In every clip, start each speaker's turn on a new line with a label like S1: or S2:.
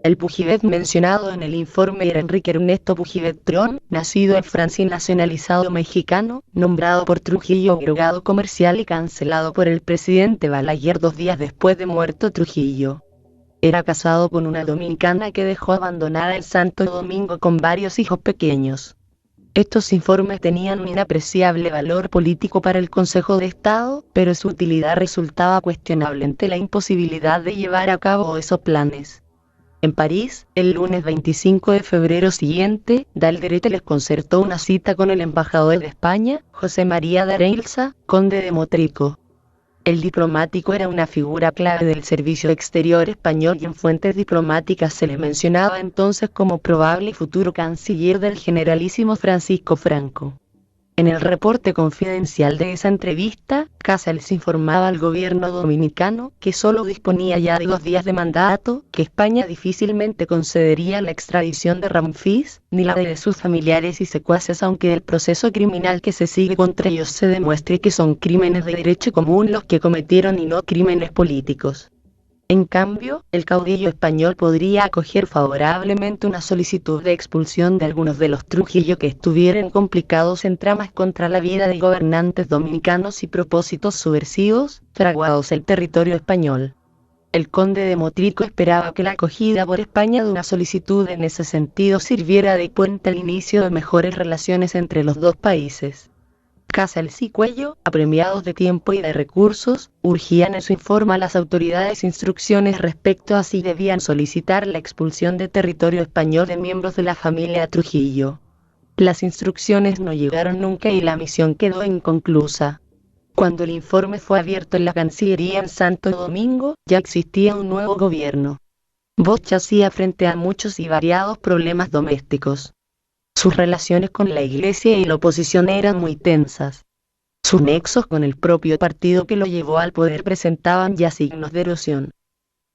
S1: El Pujibet mencionado en el informe era Enrique Ernesto Pujibet Tron, nacido en Francia y nacionalizado mexicano, nombrado por Trujillo abogado comercial y cancelado por el presidente Balaguer 2 días después de muerto Trujillo. Era casado con una dominicana que dejó abandonada el Santo Domingo con varios hijos pequeños. Estos informes tenían un inapreciable valor político para el Consejo de Estado, pero su utilidad resultaba cuestionable ante la imposibilidad de llevar a cabo esos planes. En París, el lunes 25 de febrero siguiente, D'Alderete les concertó una cita con el embajador de España, José María de Areilza, conde de Motrico. El diplomático era una figura clave del servicio exterior español y en fuentes diplomáticas se le mencionaba entonces como probable futuro canciller del generalísimo Francisco Franco. En el reporte confidencial de esa entrevista, Casals informaba al gobierno dominicano que solo disponía ya de 2 días de mandato, que España difícilmente concedería la extradición de Ramfis, ni la de sus familiares y secuaces aunque el proceso criminal que se sigue contra ellos se demuestre que son crímenes de derecho común los que cometieron y no crímenes políticos. En cambio, el caudillo español podría acoger favorablemente una solicitud de expulsión de algunos de los Trujillo que estuvieran complicados en tramas contra la vida de gobernantes dominicanos y propósitos subversivos, fraguados el territorio español. El conde de Motrico esperaba que la acogida por España de una solicitud en ese sentido sirviera de puente al inicio de mejores relaciones entre los dos países. Casals y Cuello, apremiados de tiempo y de recursos, urgían en su informe a las autoridades instrucciones respecto a si debían solicitar la expulsión de territorio español de miembros de la familia Trujillo. Las instrucciones no llegaron nunca y la misión quedó inconclusa. Cuando el informe fue abierto en la Cancillería en Santo Domingo, ya existía un nuevo gobierno. Bosch hacía frente a muchos y variados problemas domésticos. Sus relaciones con la Iglesia y la oposición eran muy tensas. Sus nexos con el propio partido que lo llevó al poder presentaban ya signos de erosión.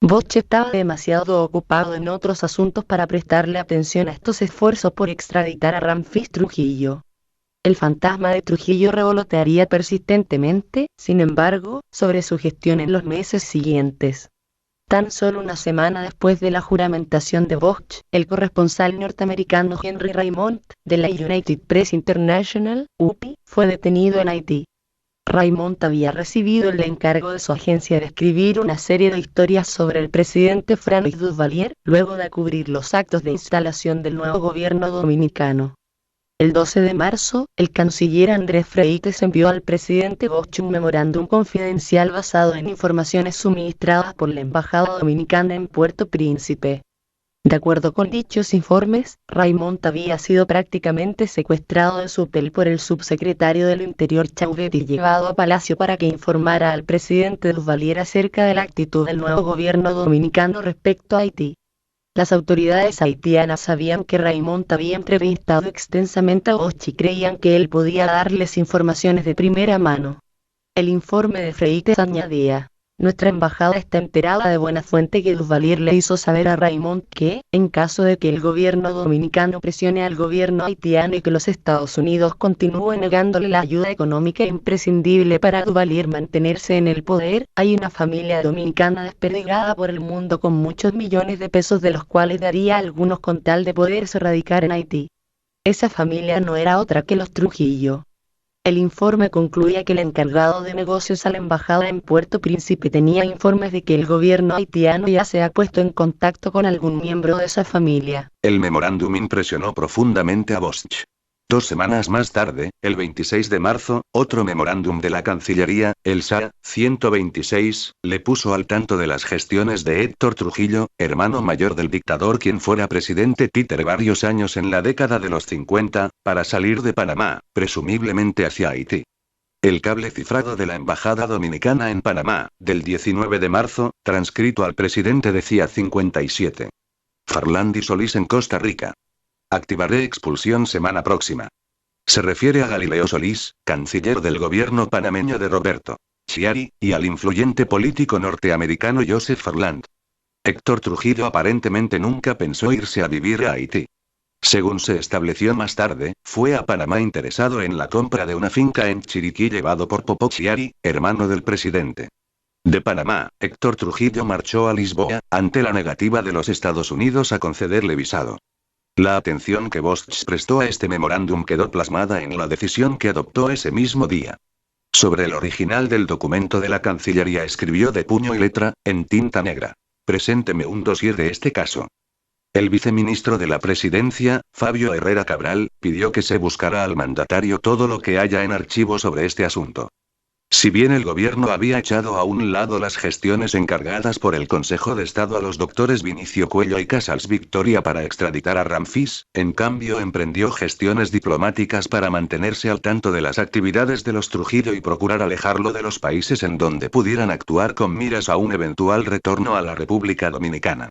S1: Bosch estaba demasiado ocupado en otros asuntos para prestarle atención a estos esfuerzos por extraditar a Ramfis Trujillo. El fantasma de Trujillo revolotearía persistentemente, sin embargo, sobre su gestión en los meses siguientes. Tan solo una semana después de la juramentación de Bosch, el corresponsal norteamericano Henry Raymond, de la United Press International, UPI, fue detenido en Haití. Raymond había recibido el encargo de su agencia de escribir una serie de historias sobre el presidente Francis Duvalier, luego de cubrir los actos de instalación del nuevo gobierno dominicano. El 12 de marzo, el canciller Andrés Freites envió al presidente Bosch un memorándum confidencial basado en informaciones suministradas por la embajada dominicana en Puerto Príncipe. De acuerdo con dichos informes, Raymond había sido prácticamente secuestrado de su hotel por el subsecretario del Interior Chauvet y llevado a Palacio para que informara al presidente Duvalier acerca de la actitud del nuevo gobierno dominicano respecto a Haití. Las autoridades haitianas sabían que Raymond había entrevistado extensamente a Bosch y creían que él podía darles informaciones de primera mano. El informe de Freites añadía: nuestra embajada está enterada de buena fuente que Duvalier le hizo saber a Raymond que, en caso de que el gobierno dominicano presione al gobierno haitiano y que los Estados Unidos continúen negándole la ayuda económica imprescindible para Duvalier mantenerse en el poder, hay una familia dominicana desperdigada por el mundo con muchos millones de pesos de los cuales daría algunos con tal de poderse radicar en Haití. Esa familia no era otra que los Trujillo. El informe concluía que el encargado de negocios a la embajada en Puerto Príncipe tenía informes de que el gobierno haitiano ya se ha puesto en contacto con algún miembro de esa familia.
S2: El memorándum impresionó profundamente a Bosch. 2 semanas más tarde, el 26 de marzo, otro memorándum de la Cancillería, el SA 126, le puso al tanto de las gestiones de Héctor Trujillo, hermano mayor del dictador quien fuera presidente títere varios años en la década de los 50, para salir de Panamá, presumiblemente hacia Haití. El cable cifrado de la Embajada Dominicana en Panamá, del 19 de marzo, transcrito al presidente decía 57. Farlandi Solís en Costa Rica. Activaré expulsión semana próxima. Se refiere a Galileo Solís, canciller del gobierno panameño de Roberto Chiari, y al influyente político norteamericano Joseph Farland. Héctor Trujillo aparentemente nunca pensó irse a vivir a Haití. Según se estableció más tarde, fue a Panamá interesado en la compra de una finca en Chiriquí llevado por Popo Chiari, hermano del presidente. De Panamá, Héctor Trujillo marchó a Lisboa, ante la negativa de los Estados Unidos a concederle visado. La atención que Bosch prestó a este memorándum quedó plasmada en la decisión que adoptó ese mismo día. Sobre el original del documento de la Cancillería escribió de puño y letra, en tinta negra: «Presénteme un dossier de este caso». El viceministro de la Presidencia, Fabio Herrera Cabral, pidió que se buscara al mandatario todo lo que haya en archivo sobre este asunto. Si bien el gobierno había echado a un lado las gestiones encargadas por el Consejo de Estado a los doctores Vinicio Cuello y Casals Victoria para extraditar a Ramfis, en cambio emprendió gestiones diplomáticas para mantenerse al tanto de las actividades de los Trujillo y procurar alejarlo de los países en donde pudieran actuar con miras a un eventual retorno a la República Dominicana.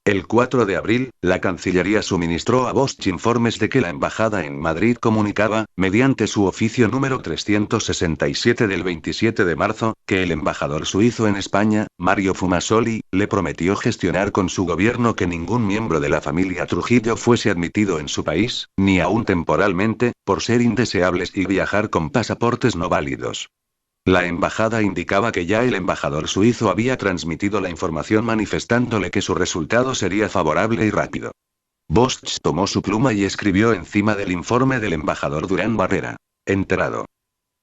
S2: El 4 de abril, la Cancillería suministró a Bosch informes de que la Embajada en Madrid comunicaba, mediante su oficio número 367 del 27 de marzo, que el embajador suizo en España, Mario Fumasoli, le prometió gestionar con su gobierno que ningún miembro de la familia Trujillo fuese admitido en su país, ni aún temporalmente, por ser indeseables y viajar con pasaportes no válidos. La embajada indicaba que ya el embajador suizo había transmitido la información manifestándole que su resultado sería favorable y rápido. Bosch tomó su pluma y escribió encima del informe del embajador Durán Barrera: «Enterado».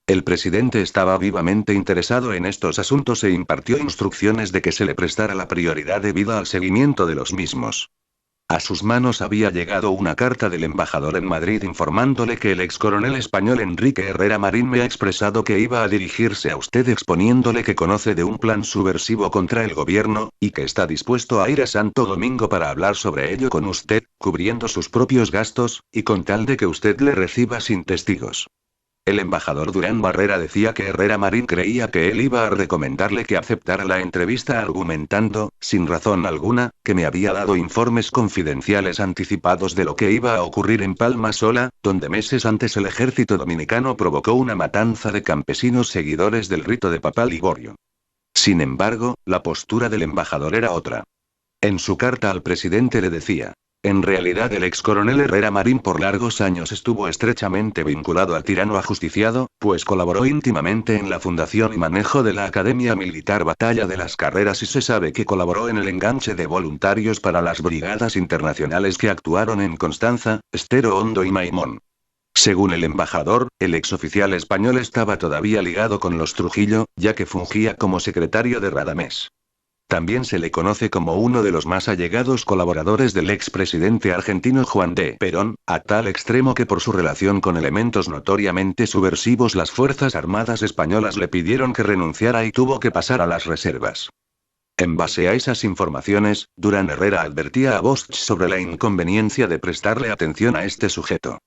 S2: El presidente estaba vivamente interesado en estos asuntos e impartió instrucciones de que se le prestara la prioridad debida al seguimiento de los mismos. A sus manos había llegado una carta del embajador en Madrid informándole que el excoronel español Enrique Herrera Marín me ha expresado que iba a dirigirse a usted exponiéndole que conoce de un plan subversivo contra el gobierno, y que está dispuesto a ir a Santo Domingo para hablar sobre ello con usted, cubriendo sus propios gastos, y con tal de que usted le reciba sin testigos. El embajador Durán Barrera decía que Herrera Marín creía que él iba a recomendarle que aceptara la entrevista argumentando, sin razón alguna, que me había dado informes confidenciales anticipados de lo que iba a ocurrir en Palma Sola, donde meses antes el ejército dominicano provocó una matanza de campesinos seguidores del rito de Papá Liborio. Sin embargo, la postura del embajador era otra. En su carta al presidente le decía: «En realidad el excoronel Herrera Marín por largos años estuvo estrechamente vinculado al tirano ajusticiado, pues colaboró íntimamente en la fundación y manejo de la Academia Militar Batalla de las Carreras y se sabe que colaboró en el enganche de voluntarios para las brigadas internacionales que actuaron en Constanza, Estero Hondo y Maimón». Según el embajador, el exoficial español estaba todavía ligado con los Trujillo, ya que fungía como secretario de Radamés. También se le conoce como uno de los más allegados colaboradores del expresidente argentino Juan D. Perón, a tal extremo que por su relación con elementos notoriamente subversivos las Fuerzas Armadas españolas le pidieron que renunciara y tuvo que pasar a las reservas. En base a esas informaciones, Durán Herrera advertía a Bosch sobre la inconveniencia de prestarle atención a este sujeto.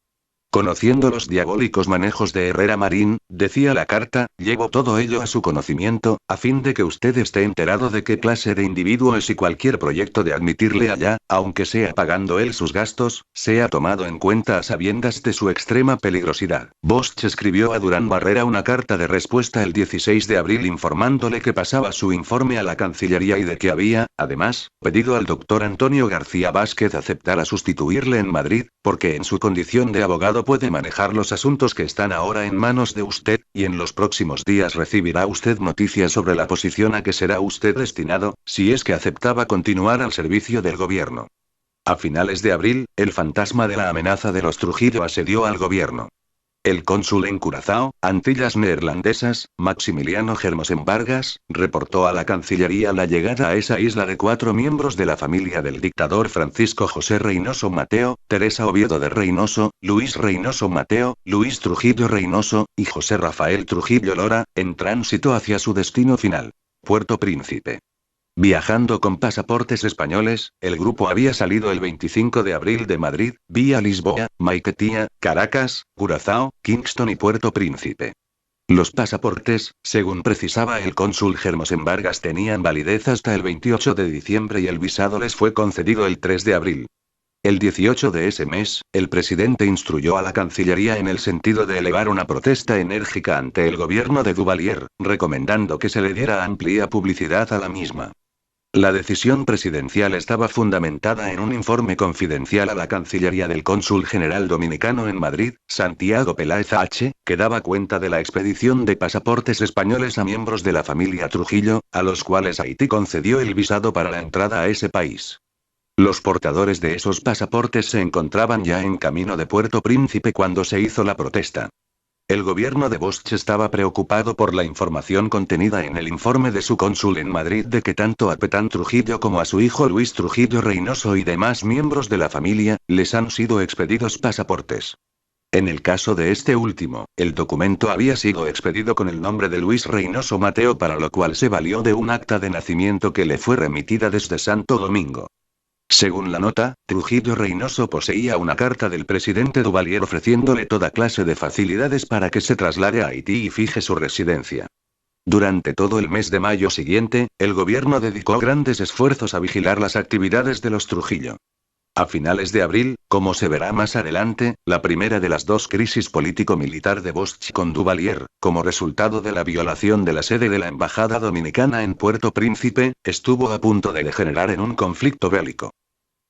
S2: Conociendo los diabólicos manejos de Herrera Marín, decía la carta, llevo todo ello a su conocimiento, a fin de que usted esté enterado de qué clase de individuo es y cualquier proyecto de admitirle allá, aunque sea pagando él sus gastos, sea tomado en cuenta a sabiendas de su extrema peligrosidad. Bosch escribió a Durán Barrera una carta de respuesta el 16 de abril informándole que pasaba su informe a la Cancillería y de que había, además, pedido al doctor Antonio García Vázquez aceptara sustituirle en Madrid, porque en su condición de abogado puede manejar los asuntos que están ahora en manos de usted, y en los próximos días recibirá usted noticias sobre la posición a que será usted destinado, si es que aceptaba continuar al servicio del gobierno. A finales de abril, el fantasma de la amenaza de los Trujillo asedió al gobierno. El cónsul en Curazao, Antillas Neerlandesas, Maximiliano Hermosen Vargas, reportó a la Cancillería la llegada a esa isla de 4 miembros de la familia del dictador Francisco José Reynoso Mateo, Teresa Oviedo de Reynoso, Luis Reynoso Mateo, Luis Trujillo Reynoso, y José Rafael Trujillo Lora, en tránsito hacia su destino final, Puerto Príncipe. Viajando con pasaportes españoles, el grupo había salido el 25 de abril de Madrid, vía Lisboa, Maiquetía, Caracas, Curazao, Kingston y Puerto Príncipe. Los pasaportes, según precisaba el cónsul Hermosen Vargas, tenían validez hasta el 28 de diciembre y el visado les fue concedido el 3 de abril. El 18 de ese mes, el presidente instruyó a la Cancillería en el sentido de elevar una protesta enérgica ante el gobierno de Duvalier, recomendando que se le diera amplia publicidad a la misma. La decisión presidencial estaba fundamentada en un informe confidencial a la Cancillería del cónsul general dominicano en Madrid, Santiago Peláez H., que daba cuenta de la expedición de pasaportes españoles a miembros de la familia Trujillo, a los cuales Haití concedió el visado para la entrada a ese país. Los portadores de esos pasaportes se encontraban ya en camino de Puerto Príncipe cuando se hizo la protesta. El gobierno de Bosch estaba preocupado por la información contenida en el informe de su cónsul en Madrid de que tanto a Petán Trujillo como a su hijo Luis Trujillo Reynoso y demás miembros de la familia, les han sido expedidos pasaportes. En el caso de este último, el documento había sido expedido con el nombre de Luis Reynoso Mateo, para lo cual se valió de un acta de nacimiento que le fue remitida desde Santo Domingo. Según la nota, Trujillo Reynoso poseía una carta del presidente Duvalier ofreciéndole toda clase de facilidades para que se traslade a Haití y fije su residencia. Durante todo el mes de mayo siguiente, el gobierno dedicó grandes esfuerzos a vigilar las actividades de los Trujillo. A finales de abril, como se verá más adelante, la primera de las dos crisis político-militar de Bosch con Duvalier, como resultado de la violación de la sede de la Embajada Dominicana en Puerto Príncipe, estuvo a punto de degenerar en un conflicto bélico.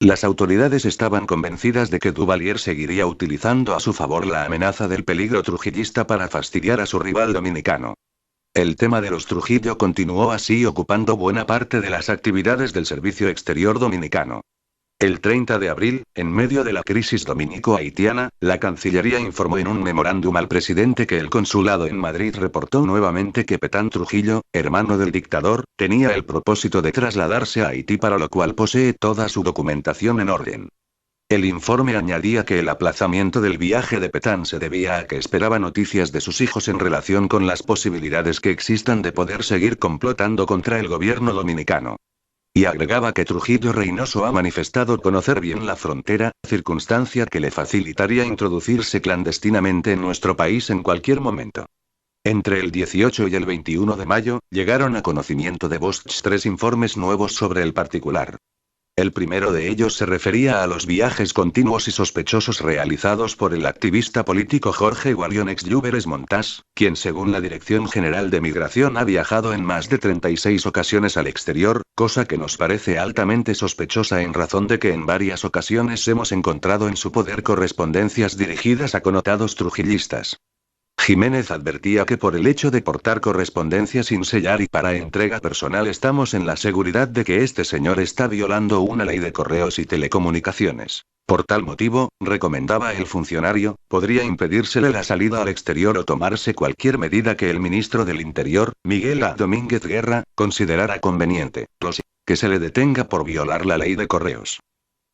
S2: Las autoridades estaban convencidas de que Duvalier seguiría utilizando a su favor la amenaza del peligro trujillista para fastidiar a su rival dominicano. El tema de los Trujillo continuó así ocupando buena parte de las actividades del servicio exterior dominicano. El 30 de abril, en medio de la crisis dominico-haitiana, la Cancillería informó en un memorándum al presidente que el consulado en Madrid reportó nuevamente que Petán Trujillo, hermano del dictador, tenía el propósito de trasladarse a Haití, para lo cual posee toda su documentación en orden. El informe añadía que el aplazamiento del viaje de Petán se debía a que esperaba noticias de sus hijos en relación con las posibilidades que existan de poder seguir complotando contra el gobierno dominicano. Y agregaba que Trujillo Reynoso ha manifestado conocer bien la frontera, circunstancia que le facilitaría introducirse clandestinamente en nuestro país en cualquier momento. Entre el 18 y el 21 de mayo, llegaron a conocimiento de Bosch 3 informes nuevos sobre el particular. El primero de ellos se refería a los viajes continuos y sospechosos realizados por el activista político Jorge Guarión ex Llúveres Montás, quien según la Dirección General de Migración ha viajado en más de 36 ocasiones al exterior, cosa que nos parece altamente sospechosa en razón de que en varias ocasiones hemos encontrado en su poder correspondencias dirigidas a connotados trujillistas. Jiménez advertía que por el hecho de portar correspondencia sin sellar y para entrega personal estamos en la seguridad de que este señor está violando una ley de correos y telecomunicaciones. Por tal motivo, recomendaba el funcionario, podría impedírsele la salida al exterior o tomarse cualquier medida que el ministro del Interior, Miguel A. Domínguez Guerra, considerara conveniente, que se le detenga por violar la ley de correos.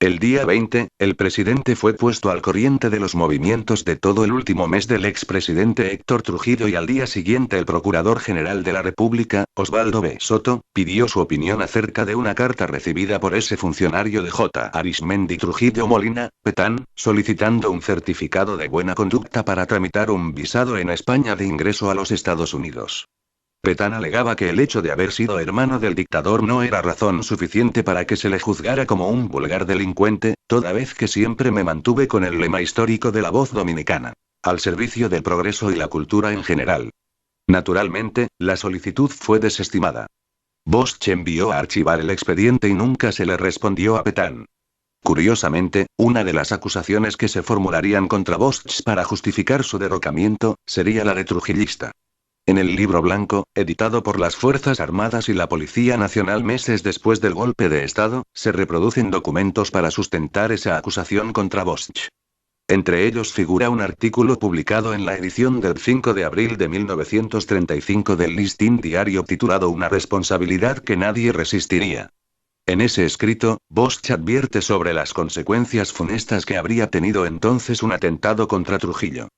S2: El día 20, el presidente fue puesto al corriente de los movimientos de todo el último mes del expresidente Héctor Trujillo y al día siguiente el Procurador General de la República, Osvaldo B. Soto, pidió su opinión acerca de una carta recibida por ese funcionario de J. Arismendi Trujillo Molina, Petán, solicitando un certificado de buena conducta para tramitar un visado en España de ingreso a los Estados Unidos. Petán alegaba que el hecho de haber sido hermano del dictador no era razón suficiente para que se le juzgara como un vulgar delincuente, toda vez que siempre me mantuve con el lema histórico de la Voz Dominicana, al servicio del progreso y la cultura en general. Naturalmente, la solicitud fue desestimada. Bosch envió a archivar el expediente y nunca se le respondió a Petán. Curiosamente, una de las acusaciones que se formularían contra Bosch para justificar su derrocamiento, sería la de trujillista. En el Libro Blanco, editado por las Fuerzas Armadas y la Policía Nacional meses después del golpe de Estado, se reproducen documentos para sustentar esa acusación contra Bosch. Entre ellos figura un artículo publicado en la edición del 5 de abril de 1935 del Listín Diario titulado Una responsabilidad que nadie resistiría. En ese escrito, Bosch advierte sobre las consecuencias funestas que habría tenido entonces un atentado contra Trujillo.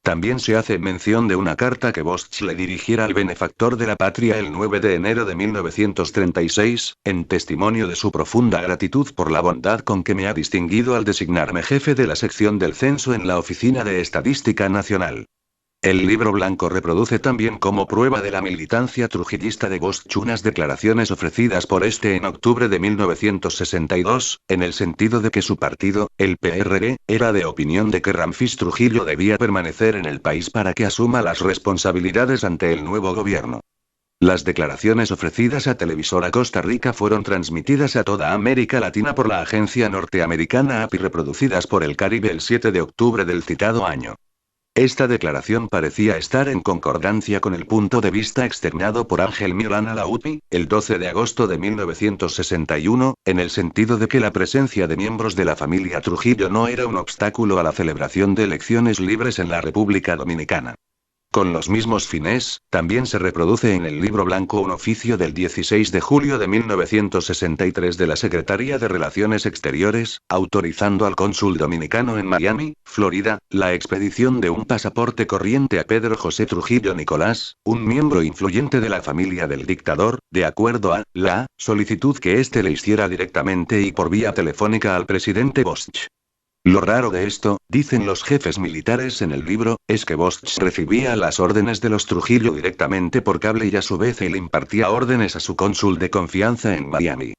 S2: También se hace mención de una carta que Bosch le dirigiera al benefactor de la patria el 9 de enero de 1936, en testimonio de su profunda gratitud por la bondad con que me ha distinguido al designarme jefe de la sección del censo en la Oficina de Estadística Nacional. El Libro Blanco reproduce también como prueba de la militancia trujillista de Bosch unas declaraciones ofrecidas por este en octubre de 1962, en el sentido de que su partido, el PRD, era de opinión de que Ramfis Trujillo debía permanecer en el país para que asuma las responsabilidades ante el nuevo gobierno. Las declaraciones ofrecidas a Televisora Costa Rica fueron transmitidas a toda América Latina por la agencia norteamericana API y reproducidas por el Caribe el 7 de octubre del citado año. Esta declaración parecía estar en concordancia con el punto de vista externado por Ángel Milán a la UPI, el 12 de agosto de 1961, en el sentido de que la presencia de miembros de la familia Trujillo no era un obstáculo a la celebración de elecciones libres en la República Dominicana. Con los mismos fines, también se reproduce en el Libro Blanco un oficio del 16 de julio de 1963 de la Secretaría de Relaciones Exteriores, autorizando al cónsul dominicano en Miami, Florida, la expedición de un pasaporte corriente a Pedro José Trujillo Nicolás, un miembro influyente de la familia del dictador, de acuerdo a la solicitud que éste le hiciera directamente y por vía telefónica al presidente Bosch. Lo raro de esto, dicen los jefes militares en el libro, es que Bosch recibía las órdenes de los Trujillo directamente por cable y a su vez él impartía órdenes a su cónsul de confianza en Miami.